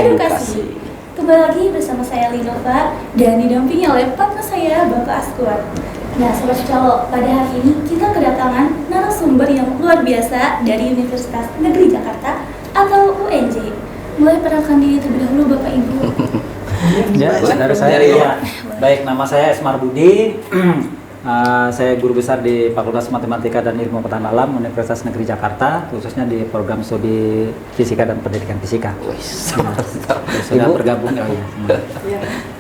edukasi. Kembali lagi bersama saya Linova dan didampingi oleh partner saya Bapak Askuat. Nah, Sobat Calo, pada hari ini kita kedatangan narasumber yang luar biasa dari Universitas Negeri Jakarta atau UNJ. Mulai perkenalkan diri terlebih dahulu Bapak Ibu. Ya, saudara saya. Ya. Baik, nama saya Esmar Budi. Saya guru besar di Fakultas Matematika dan Ilmu Pengetahuan Alam Universitas Negeri Jakarta, khususnya di program studi Fisika dan Pendidikan Fisika. Sudah bergabung ya.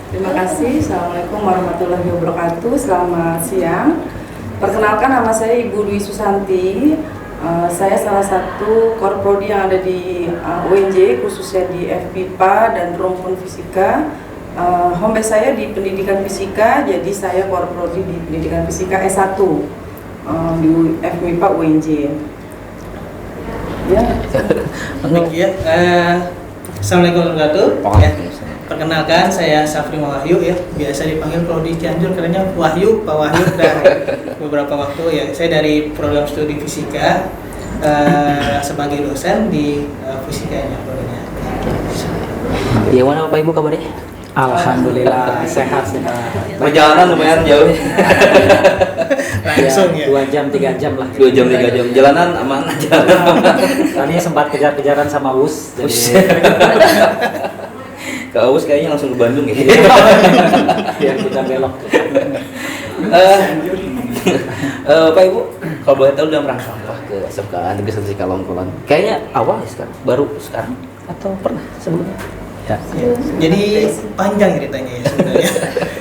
Terima kasih. Assalamualaikum warahmatullahi wabarakatuh. Selamat siang. Perkenalkan, nama saya Ibu Dwi Susanti. Saya salah satu korprodi yang ada di UNJ, khususnya di FPIPA dan Rumpun Fisika. Home base saya di Pendidikan Fisika, jadi saya korprodi di Pendidikan Fisika S1 di FMIPA UNJ. Ya. Assalamualaikum warahmatullahi wabarakatuh. Perkenalkan, saya Safri Wahyu ya, biasa dipanggil kalau di Cianjur kerennya Wahyu, Pak Wahyu. Dan beberapa waktu ya, saya dari program studi fisika sebagai dosen di fisikanya. Ya, mana Bapak Ibu kabarnya? Alhamdulillah sehat. Perjalanan lumayan jauh. Langsung ya. 2 jam 3 jam lah. 2 jam 3 jam. Jalanan aman aja. Tadinya sempat kejar-kejaran sama US. Jadi ke Aus kayaknya langsung ke Bandung ya. biar kita belok. Pak Ibu, kalau boleh tahu dalam rangka apa ke SMK Negeri 1 Cikalongkulon? Kayaknya awal ya sekarang, baru sekarang atau pernah sebelumnya? Ya. Jadi panjang ceritanya ya sebenarnya.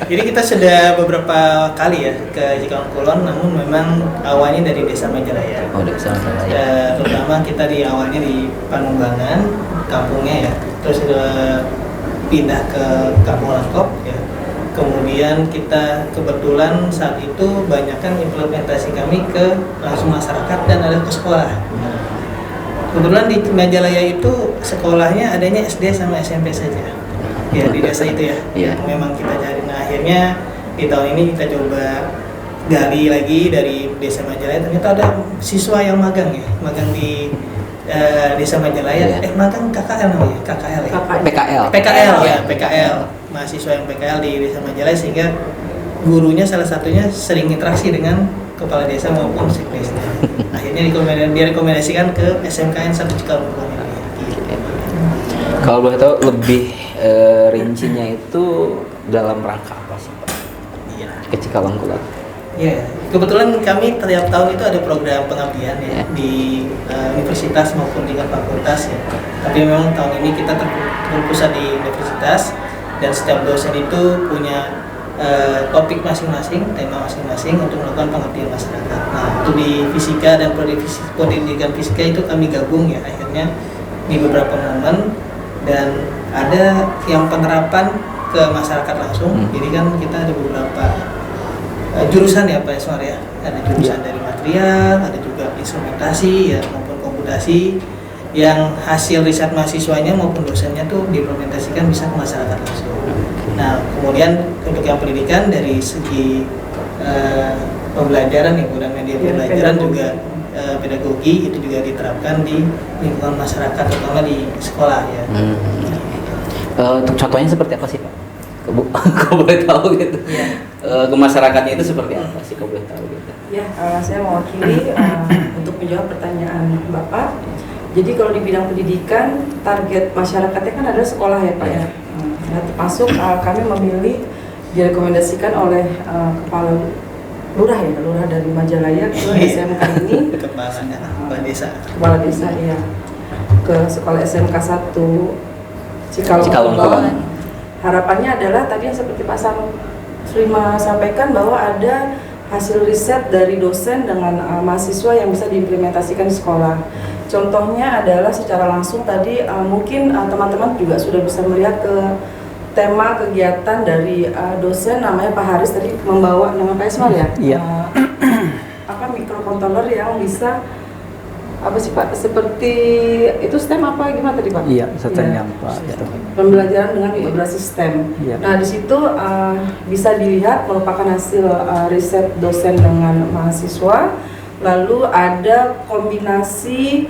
Jadi kita sudah beberapa kali ya ke Cikalongkulon, namun memang awalnya dari Desa Majalaya. Oh, dari sana ya. Terutama kita di awalnya di Panumbangan, kampungnya ya. Terus pindah ke Kampung Langkop ya. Kemudian kita kebetulan saat itu banyakkan implementasi kami ke langsung masyarakat dan ada ke sekolah. Kebetulan di Majalaya itu sekolahnya adanya SD sama SMP saja. Ya di desa itu ya. Iya. Memang kita cari. Nah akhirnya di tahun ini kita coba gali lagi dari Desa Majalaya. Ternyata ada siswa yang magang ya, magang di Desa Majalaya. Iya. Magang KKL namanya, KKL ya. PKL. Ya, PKL. Mahasiswa yang PKL di Desa Majalaya, sehingga gurunya salah satunya sering interaksi dengan kepala desa maupun sekdesnya. Akhirnya direkomendasikan ke SMKN 1 Cikalongkulon ini. Kalau boleh tahu lebih rincinya itu dalam rangka apa sih Pak? Iya. Ke Cikalongkulon. Ya, kebetulan kami tiap tahun itu ada program pengabdian ya di universitas maupun tingkat fakultas ya. Tapi memang tahun ini kita terpusat di universitas dan setiap dosen itu punya topik masing-masing, tema masing-masing untuk melakukan pengabdian masyarakat. Nah, itu di fisika dan pendidikan fisika itu kami gabung ya akhirnya di beberapa momen, dan ada yang penerapan ke masyarakat langsung. Jadi kan kita ada beberapa jurusan ya Pak Esmar ya. Ada jurusan dari material, ada juga instrumentasi ya maupun komputasi yang hasil riset mahasiswanya maupun dosennya tuh diimplementasikan bisa ke masyarakat langsung. Nah, kemudian untuk yang pendidikan dari segi pembelajaran ya, dan media pembelajaran juga pedagogi itu juga diterapkan di lingkungan masyarakat, terutama di sekolah ya. Untuk contohnya seperti apa sih Pak? Kau boleh tahu gitu? Ya. Ke masyarakatnya itu seperti apa sih? Kau boleh tahu gitu? Ya, saya mewakili untuk menjawab pertanyaan Bapak. Jadi kalau di bidang pendidikan, target masyarakatnya kan adalah sekolah ya Pak ya. Nah, termasuk kami memilih direkomendasikan oleh kepala lurah ya, lurah dari Majalaya ke SMK ini. Kepala desa. Kepala desa ya, ke sekolah SMK 1 Cikalongkulon. Harapannya adalah tadi yang seperti Pak Srima sampaikan bahwa ada hasil riset dari dosen dengan mahasiswa yang bisa diimplementasikan di sekolah. Contohnya adalah secara langsung tadi mungkin teman-teman juga sudah bisa melihat ke tema kegiatan dari dosen namanya Pak Haris tadi membawa nama Pak Ismail ya. Iya. Mikrokontroller yang bisa apa sih Pak, seperti itu STEM apa gimana tadi Pak? Iya, STEM yang Pak itu. Pembelajaran dengan berbasis STEM. Iya. Nah di situ bisa dilihat merupakan hasil riset dosen dengan mahasiswa. Lalu ada kombinasi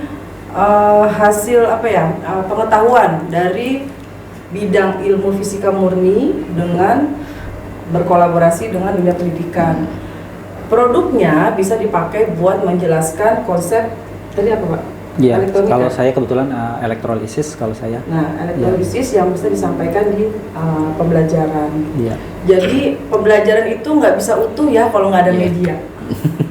hasil apa ya, pengetahuan dari bidang ilmu fisika murni dengan berkolaborasi dengan dunia pendidikan. Produknya bisa dipakai buat menjelaskan konsep tadi apa Pak? Iya, Elektronika. kalau saya kebetulan elektrolisis kalau saya. Nah, elektrolisis yang bisa disampaikan di pembelajaran. Iya. Jadi pembelajaran itu nggak bisa utuh ya kalau nggak ada media.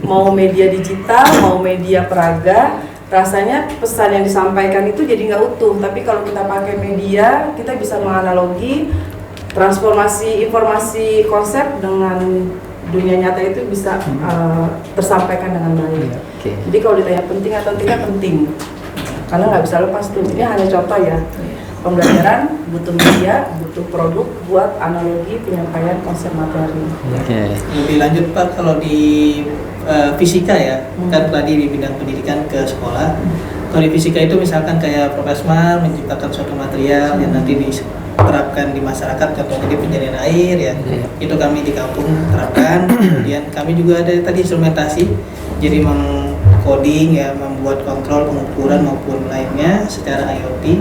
Mau media digital, mau media peraga, rasanya pesan yang disampaikan itu jadi nggak utuh. Tapi kalau kita pakai media, kita bisa menganalogi transformasi informasi konsep dengan dunia nyata itu bisa tersampaikan dengan baik. Oke. Jadi kalau ditanya penting atau tidak, penting, karena nggak bisa lepas tuh. Ini hanya contoh ya. Pembelajaran butuh media, butuh produk buat analogi penyampaian konsep materi. Oke. Lebih lanjut Pak, kalau di fisika ya, kan tadi di bidang pendidikan ke sekolah. Kalau di fisika itu misalkan kayak Profesor menciptakan suatu material yang nanti diterapkan di masyarakat, contohnya di penjadian air ya, itu kami di kampung terapkan. Kemudian kami juga ada tadi instrumentasi, jadi mengcoding ya, membuat kontrol pengukuran maupun lainnya secara IoT.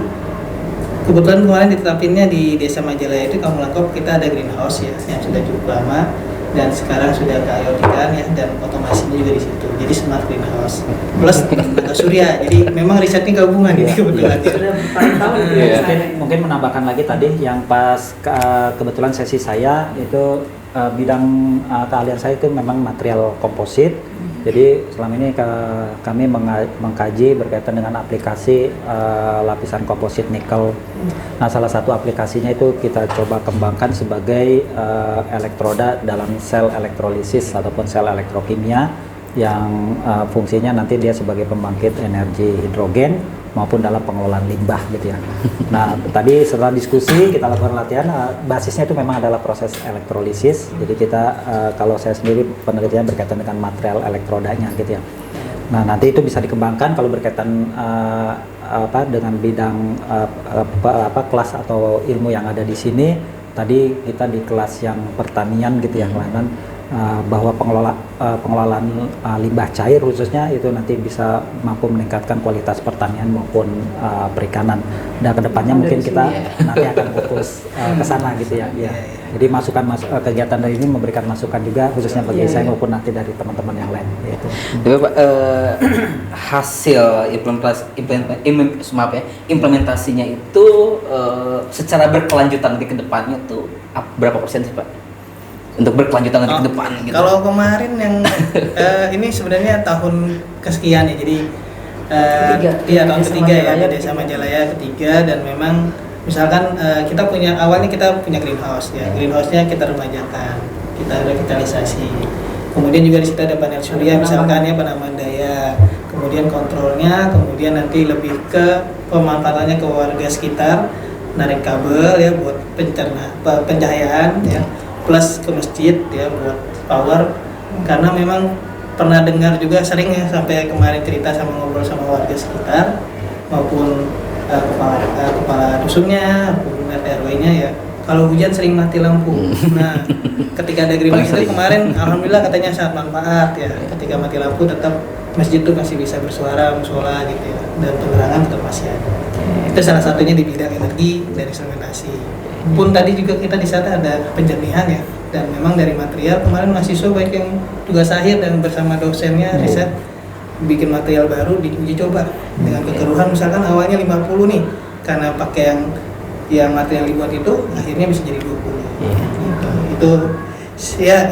Kebetulan kemarin diterapinnya di Desa Majalaya itu Kampung Langkop, kita ada greenhouse ya yang sudah cukup lama dan sekarang sudah ke IoT kan ya, dan otomasinya juga di situ. Jadi smart greenhouse plus tenaga surya. Jadi memang risetnya gabungan ini kebetulan. Sudah bertahun-tahun di Iya. sana. Mungkin menambahkan lagi tadi yang pas kebetulan sesi saya itu bidang keahlian saya itu memang material komposit. Jadi selama ini kami mengkaji berkaitan dengan aplikasi lapisan komposit nikel. Nah, salah satu aplikasinya itu kita coba kembangkan sebagai elektroda dalam sel elektrolisis ataupun sel elektrokimia yang fungsinya nanti dia sebagai pembangkit energi hidrogen maupun dalam pengelolaan limbah gitu ya. Nah, tadi setelah diskusi kita lakukan latihan, basisnya itu memang adalah proses elektrolisis. Jadi kita kalau saya sendiri penelitian berkaitan dengan material elektrodanya gitu ya. Nah, nanti itu bisa dikembangkan kalau berkaitan dengan bidang kelas atau ilmu yang ada di sini. Tadi kita di kelas yang pertanian gitu ya, bahwa pengelolaan limbah cair khususnya itu nanti bisa mampu meningkatkan kualitas pertanian maupun perikanan. Dan kedepannya mungkin kita nanti akan fokus ke sana gitu ya. Jadi kegiatan dari ini memberikan masukan juga khususnya bagi saya maupun nanti dari teman-teman yang lain. Gitu. Tapi Pak, hasil implementasinya itu secara berkelanjutan nanti ke depannya tuh berapa persen sih Pak? Untuk berkelanjutan nanti ke depan gitu. Kalau kemarin yang ini sebenarnya tahun kesekian ya, jadi tahun ketiga ya di Desa Majalaya ketiga, dan memang misalkan kita awalnya kita punya greenhouse ya, greenhouse-nya kita remajakan, kita revitalisasi. Kemudian juga di situ ada panel surya misalkan ya, penambahan daya, kemudian kontrolnya, kemudian nanti lebih ke pemanfaatannya ke warga sekitar, narik kabel ya buat pencahayaan ya, plus ke masjid ya buat power. Karena memang pernah dengar juga sering ya, sampai kemarin cerita sama ngobrol sama warga sekitar maupun kepala dusunnya maupun RT/RW-nya ya, kalau hujan sering mati lampu. Nah, ketika ada greenhouse itu kemarin alhamdulillah katanya sangat manfaat ya, ketika mati lampu tetap masjid tuh masih bisa bersuara, musola gitu ya, dan penerangan tetap masih ada. Itu salah satunya di bidang energi dan instrumentasi. Pun tadi juga kita di sana ada penjernihan ya, dan memang dari material kemarin mahasiswa baik yang tugas akhir dan bersama dosennya riset bikin material baru diuji coba dengan kekeruhan, misalkan awalnya 50 nih, karena pakai yang material dibuat itu akhirnya bisa jadi 20.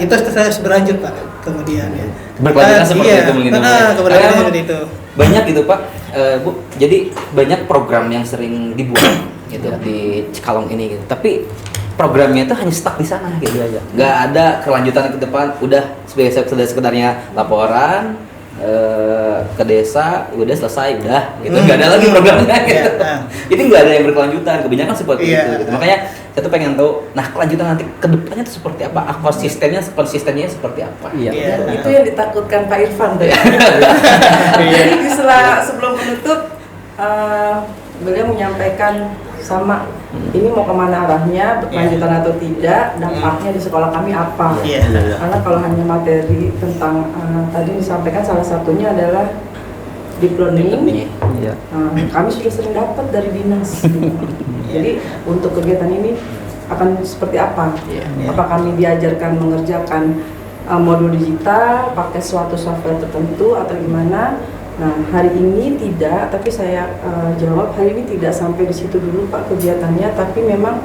Itu terus berlanjut Pak kemudian ya. Berkelanjutan seperti itu mungkin. Kemudian seperti itu. Banyak gitu Pak, Bu. Jadi banyak program yang sering dibuat gitu di Cikalong ini gitu. Tapi programnya itu hanya stuck di sana gitu aja. Nggak ada kelanjutan ke depan. Udah sekedarnya laporan ke desa, udah selesai, udah gitu. Nggak ada lagi programnya gitu. Jadi nggak ada yang berkelanjutan. Kebanyakan seperti itu gitu. Makanya saya tuh pengen tahu, nah kelanjutan nanti ke depannya itu seperti apa? Konsistennya seperti apa? Itu yang ditakutkan Pak Irfan tuh. Jadi sebelum menutup beliau menyampaikan sama ini mau kemana arahnya, berkelanjutan atau tidak, dampaknya di sekolah kami apa. Karena kalau hanya materi tentang tadi disampaikan salah satunya adalah deep learning. Iya. Kami sudah sering dapat dari dinas. Jadi untuk kegiatan ini akan seperti apa? Apa kami diajarkan mengerjakan modul digital pakai suatu software tertentu atau gimana? Nah, hari ini tidak, tapi saya jawab hari ini tidak sampai di situ dulu Pak kegiatannya, tapi memang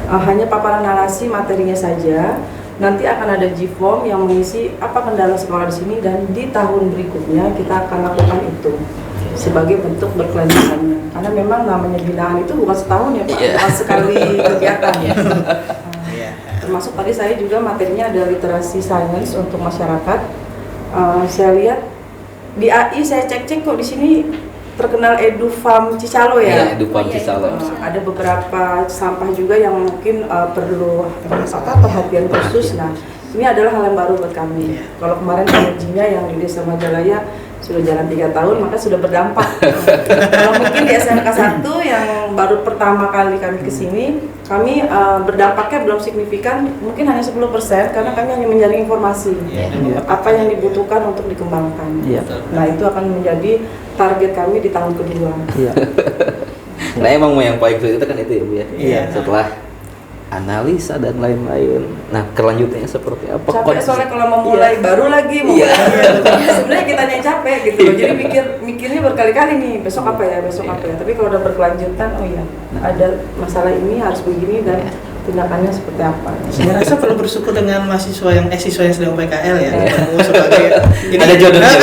hanya paparan narasi materinya saja. Nanti akan ada G-form yang mengisi apa kendala sekolah di sini, dan di tahun berikutnya kita akan lakukan itu sebagai bentuk berkelanjutannya. Karena memang namanya binaan itu bukan setahun ya Pak, bukan sekali kegiatan. Termasuk tadi saya juga materinya ada literasi science untuk masyarakat. Saya lihat di AI saya cek-cek kok di sini terkenal EduFarm Cicalo ya. Iya, EduFarm Cicalo. Ada beberapa sampah juga yang mungkin perlu perhatian khusus. Nah, ini adalah hal yang baru buat kami. Kalau kemarin energinya yang di Desa Majalaya sudah jalan 3 tahun, maka sudah berdampak. Kalau mungkin di SMK 1 yang baru pertama kali kami kesini, kami berdampaknya belum signifikan, mungkin hanya 10% karena kami hanya menjaring informasi apa yang dibutuhkan untuk dikembangkan. Nah, itu akan menjadi target kami di tahun kedua. Nah, emang yang paling sulit itu kan itu ya Bu ya. Setelah analisa dan lain-lain. Nah, kelanjutannya seperti apa? Capek soalnya kalau memulai baru lagi sebenarnya kita yang capek gitu loh. Jadi mikirnya berkali-kali nih, besok apa ya. Tapi kalau udah berkelanjutan, ada masalah ini harus begini dan tindakannya seperti apa. Saya rasa perlu bersyukur dengan siswa yang sedang PKL ya. Sebagai ada jodohnya.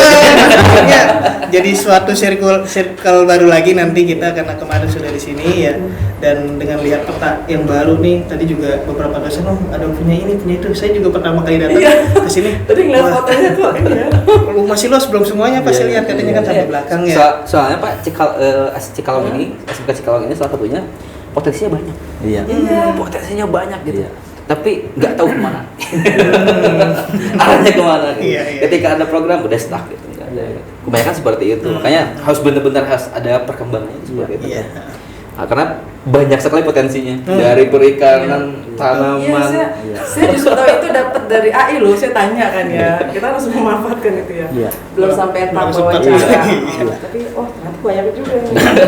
Jadi suatu circle baru lagi nanti kita, karena kemarin sudah di sini ya, dan dengan lihat peta yang baru nih, tadi juga beberapa dosen ada punya itu. Saya juga pertama kali datang ke sini. Tadi ngeliat fotonya kok masih los belum semuanya pasti lihat katanya kan sampai belakang ya. Soalnya Pak Cikalong ini, SMK Cikalong ini salah satunya potensinya banyak. Potensinya banyak gitu. Tapi nggak tahu kemana. Arahnya kemana gitu. Ketika ada program udah stuck gitu. Kebanyakan seperti itu. Makanya harus benar-benar harus ada perkembangannya seperti itu. Nah, karena banyak sekali potensinya dari perikanan, tanaman. Saya justru tahu itu dapat dari AI loh. Saya tanya kan ya. Kita harus memanfaatkan itu ya. Belum sampai tahap wawancara. Tapi ternyata banyak juga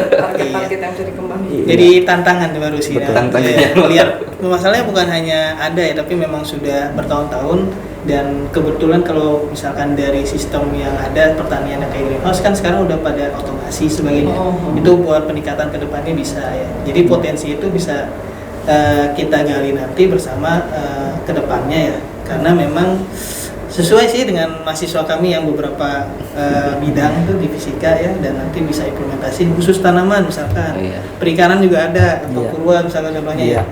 target-target yang bisa dikembangin. Jadi tantangan baru sih. Tantangannya. Lihat masalahnya bukan hanya ada ya, tapi memang sudah bertahun-tahun. Dan kebetulan kalau misalkan dari sistem yang ada pertanian yang kayak greenhouse kan sekarang udah pada otomasi sebagainya. Itu buat peningkatan ke depannya bisa ya. Jadi potensi itu bisa kita gali nanti bersama ke depannya ya. Karena memang sesuai sih dengan mahasiswa kami yang beberapa bidang itu di fisika ya, dan nanti bisa implementasi khusus tanaman misalkan. Perikanan juga ada, aquaculture misalkan contohnya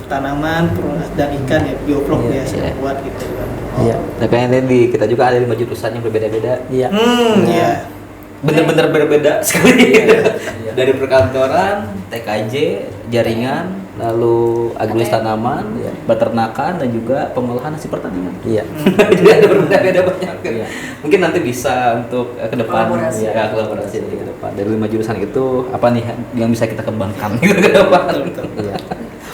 tanaman, dan ikan ya, bioflok ya saya buat gitu kan. Tapi ini kita juga ada 5 jurusan yang berbeda-beda. Bener-bener berbeda sekali. Dari perkantoran, TKJ, jaringan, lalu agrois tanaman, peternakan, dan juga pengolahan hasil pertanian. Jadi ada berbeda-beda banyak. Mungkin nanti bisa untuk ke depan kolaborasi ke depan. Dari 5 jurusan itu apa nih yang bisa kita kembangkan ke depan?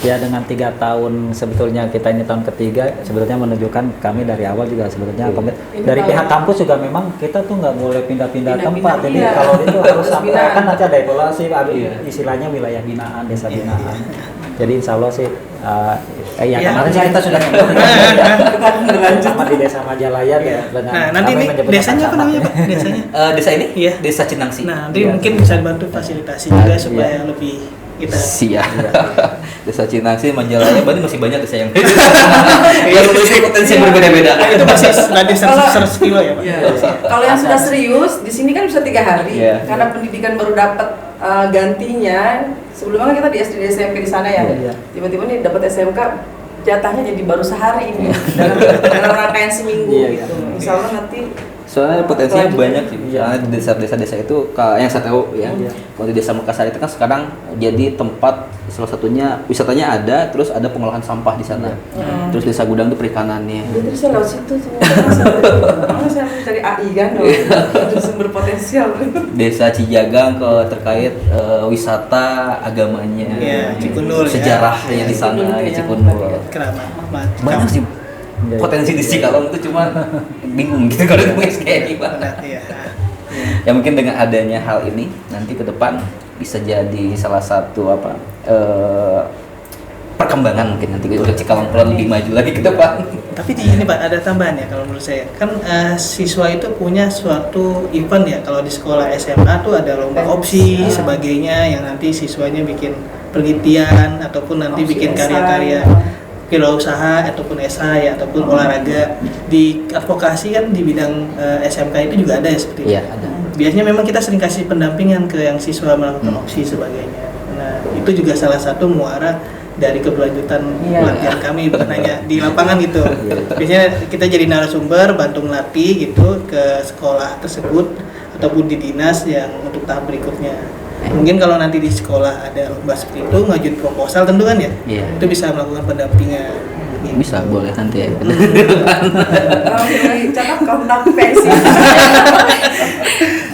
Ya, dengan 3 tahun sebetulnya kita ini tahun ketiga, sebetulnya menunjukkan kami dari awal juga sebetulnya dari pihak kampus juga memang kita tuh nggak boleh pindah-pindah tempat. Jadi kalau itu harus sampai kan nanti ada evaluasi, istilahnya wilayah binaan, desa binaan. Jadi insya Allah sih, kemarin kita sudah sama di Desa Majalaya. Nah, nanti ini desanya apa namanya Pak? Desa ini? Desa Cinangsi. Nah, nanti mungkin bisa bantu fasilitasi juga supaya lebih kita Desa Cinangsi, Majalaya, berarti masih banyak desa yang memiliki potensi berbeda-beda. Itu masih radius 100 kilo ya Pak? Kalau yang sudah serius, di sini kan bisa 3 hari. Karena pendidikan baru dapat gantinya. Sebelumnya kita di SD SMP di sana ya. Tiba-tiba nih dapat SMK, jatahnya jadi baru sehari ini. Dalam rangkaian seminggu gitu. Insya Allah nanti soalnya potensinya banyak sih. Soalnya di desa-desa itu yang saya tahu ya. Kalau di Desa Makassar itu kan sekarang jadi tempat, salah satunya wisatanya ada, terus ada pengolahan sampah di sana. Terus Desa Gudang itu perikanannya. Jadi saya lewat situ semua. Saya mencari AI kan, ada sumber potensial. Desa Cijagang terkait wisata agamanya, Cikundul, sejarahnya di sana, Cikundul. Banyak sih potensi di Cikalong itu, cuma bingung gitu kalau ngomongin kayak gimana. Ya mungkin dengan adanya hal ini nanti ke depan bisa jadi salah satu perkembangan mungkin nanti untuk Cikalong Pro lebih maju lagi ke depan. Tapi di ini Pak ada tambahan ya kalau menurut saya. Kan siswa itu punya suatu event ya, kalau di sekolah SMA tuh ada lomba opsi sebagainya yang nanti siswanya bikin penelitian ataupun nanti bikin karya-karya wirausaha ataupun esai ataupun olahraga. Di advokasi kan di bidang SMK itu juga ada ya seperti itu. Iya, ada. Biasanya memang kita sering kasih pendampingan ke yang siswa melakukan opsi sebagainya. Nah, itu juga salah satu muara dari keberlanjutan pelatihan kami, bukan hanya di lapangan gitu. Biasanya kita jadi narasumber, bantu melatih gitu ke sekolah tersebut ataupun di dinas yang untuk tahap berikutnya. Mungkin kalau nanti di sekolah ada lomba seperti itu, ngajuin proposal tentu kan ya, itu bisa melakukan pendampingan. Bisa, boleh nanti ya. Catat kontak pensi.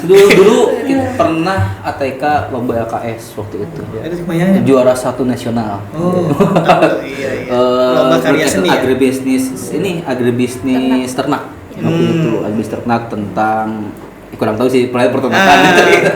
Dulu kita pernah ATK lomba LKS waktu itu. Ada semuanya. Juara 1 nasional. Oh, tahu, iya. Lomba karya seni. Agribisnis ternak. Waktu itu agribisnis ternak tentang kurang tahu sih, mulai peternakan gitu.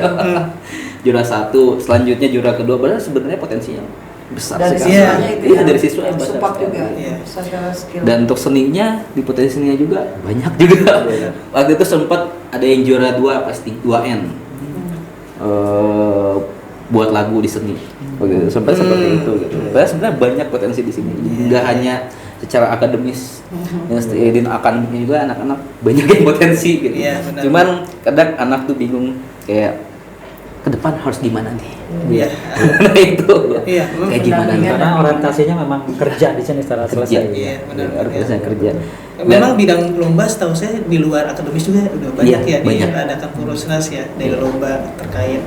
Juara 1, selanjutnya juara kedua, padahal sebenarnya potensinya besar Dari sekali. siswanya itu Iya, dari siswa yang support juga. Iya. Secara skill. Dan untuk seninya, di potensi seninya juga banyak juga. Waktu itu sempat ada yang juara 2 pasti 2N. Buat lagu di seni. Begitu. Sempat seperti itu gitu. Padahal sebenarnya banyak potensi di sini. Enggak hanya secara akademis. Yang di akademiknya juga anak-anak banyak yang potensi gitu. Iya, benar. Cuman kadang anak tuh bingung kayak ke depan harus gimana nih? Iya. Nah itu. Iya, Kayak gimana nih? Karena orientasinya memang kerja di sini setelah selesai. Iya, benar. Orientasinya kerja. Memang bidang lomba setahu saya di luar akademis juga udah banyak Iya, ya, banyak. diadakan kursusnas ya dari lomba terkait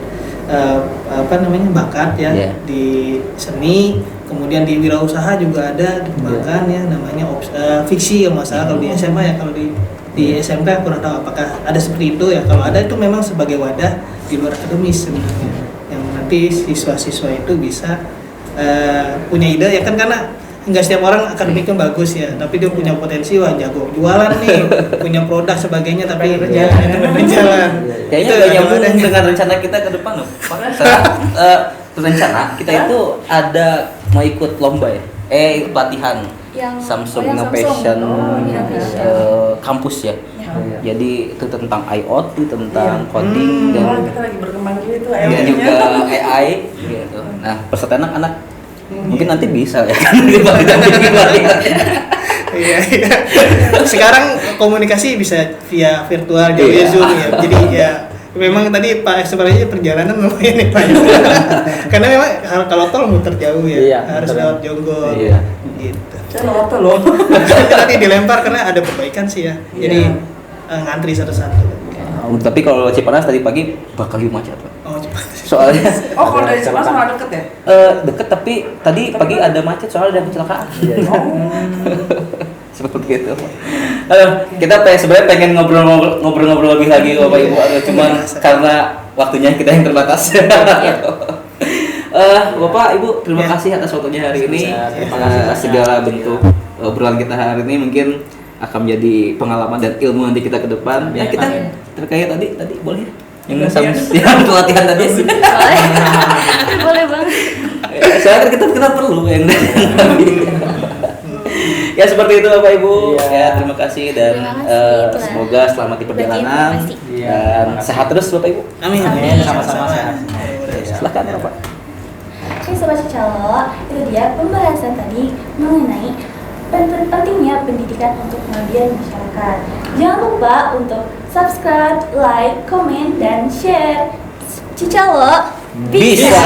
bakat ya di seni, kemudian di wirausaha juga ada dikembangkan ya namanya fiksi ya masalah kalau di SMA ya, kalau di SMK kurang tahu apakah ada seperti itu ya. Kalau ada itu memang sebagai wadah di luar akademis sebenarnya yang nanti siswa-siswa itu bisa punya ide ya kan, karena nggak setiap orang akademiknya bagus ya, tapi dia punya potensi, wah jago jualan nih, punya produk sebagainya, tapi berjalan. Kayaknya gak nyambung dengan rencana kita ke depan loh. Rencana kita itu ada mau ikut lomba ya, pelatihan Yang Samsung Samsung. Innovation Innovation. kampus ya. Ya. Jadi itu tentang IoT, tentang coding dan kita lagi berkembang gitu juga AI gitu. Nah, peserta anak-anak mungkin nanti bisa ya kan didampingi lagi. Iya. Sekarang komunikasi bisa via virtual jadi Zoom ya. Jadi ya memang tadi Pak sebenarnya perjalanan lumayan nih Pak. Karena memang kalau tol muter jauh ya, Iya, harus muter. lewat Jonggol. Iya. Gitu. Saya lewat loh. Nanti dilempar karena ada perbaikan sih ya. Jadi ngantri satu-satu. Tapi kalau Cipanas tadi pagi bakal macet. Oh, cepat. Soalnya Oh, kalau dari Cipanas malah deket ya? deket, tapi tadi pagi ada macet soalnya ada kecelakaan. Seperti itu. Kita sebenarnya pengen ngobrol-ngobrol lebih lagi Bapak Ibu, cuman karena waktunya kita yang terbatas. Bapak Ibu, terima kasih atas waktunya hari ini. Terima kasih atas segala bentuk obrolan kita hari ini, mungkin akan menjadi pengalaman dan ilmu nanti kita ke depan. Ya kita terkait tadi boleh yang pelatihan tadi. Boleh banget. Soalnya kita perlu yang ya seperti itu Bapak Ibu. Ya terima kasih dan Terima kasih, Tuhan. semoga selamat di perjalanan dan sehat terus Bapak Ibu. Amin. Amin. Sama-sama sehat. Silakan Bapak. Oke Sobat Cicalo, itu dia pembahasan tadi mengenai pentingnya pendidikan untuk pengabdian masyarakat. Jangan lupa untuk subscribe, like, komen, dan share. Cicalo bisa!